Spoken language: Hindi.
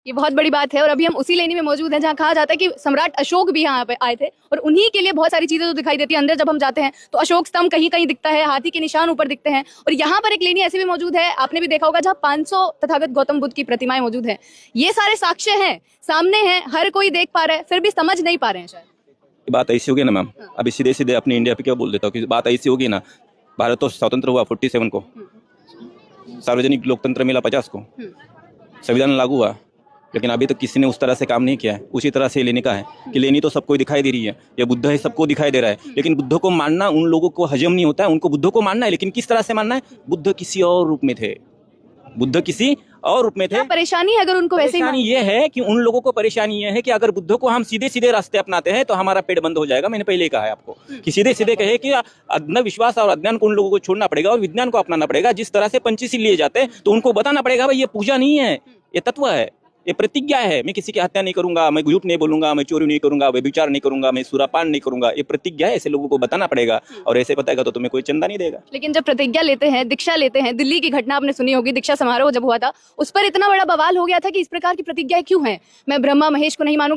ये बहुत बड़ी बात है और अभी हम उसी लेनी में मौजूद हैं जहाँ कहा जाता है कि सम्राट अशोक भी यहाँ पे आए थे और उन्हीं के लिए बहुत सारी चीजें तो दिखाई देती है। अंदर जब हम जाते हैं तो अशोक स्तंभ कहीं कहीं दिखता है, हाथी के निशान ऊपर दिखते हैं और यहाँ पर एक लेनी ऐसी भी मौजूद है, आपने भी देखा होगा, जहाँ 500 तथागत गौतम बुद्ध की प्रतिमाएं मौजूद है। ये सारे साक्ष्य हैं, सामने हैं, हर कोई देख पा रहा है, फिर भी समझ नहीं पा रहे हैं शायद। बात ऐसी होगी ना मैम, अभी सीधे सीधे अपने इंडिया पे क्या बोल देता हूँ कि बात ऐसी होगी ना, भारत तो स्वतंत्र हुआ 47 को, सार्वजनिक लोकतंत्र मिला 50 को, संविधान लागू हुआ, लेकिन अभी तक किसी ने उस तरह से काम नहीं किया है। उसी तरह से लेनी का है कि लेनी तो सबको दिखाई दे रही है, ये बुद्ध है सबको दिखाई दे रहा है, लेकिन बुद्ध को मानना उन लोगों को हजम नहीं होता है। उनको बुद्ध को मानना है, लेकिन किस तरह से मानना है? बुद्ध किसी और रूप में थे, बुद्ध किसी और रूप में थे। परेशानी है अगर उनको वैसे ही परेशानी ये है कि उन लोगों को परेशानी ये है कि अगर बुद्ध को हम सीधे सीधे रास्ते अपनाते हैं तो हमारा पेट बंद हो जाएगा। मैंने पहले ही कहा है आपको कि सीधे सीधे कहे कि अंधविश्वास और अज्ञान को उन लोगों को छोड़ना पड़ेगा और विज्ञान को अपनाना पड़ेगा। जिस तरह से पंचशील लिए जाते हैं तो उनको बताना पड़ेगा भाई ये पूजा नहीं है, ये तत्व है, ये प्रतिज्ञा है। मैं किसी की हत्या नहीं करूंगा, मैं झूठ नहीं बोलूंगा, मैं चोरी नहीं करूंगा, व्यभिचार नहीं करूंगा, मैं सुरापान नहीं करूंगा, ये प्रतिज्ञा है। ऐसे लोगों को बताना पड़ेगा और ऐसे बताएगा तो तुम्हें कोई चंदा नहीं देगा। लेकिन जब प्रतिज्ञा लेते हैं, दीक्षा लेते हैं, दिल्ली की घटना आपने सुनी होगी, दीक्षा समारोह जब हुआ था उस पर इतना बड़ा बवाल हो गया था कि इस प्रकार की प्रतिज्ञाएं क्यों हैं, मैं ब्रह्मा महेश को नहीं मानूं।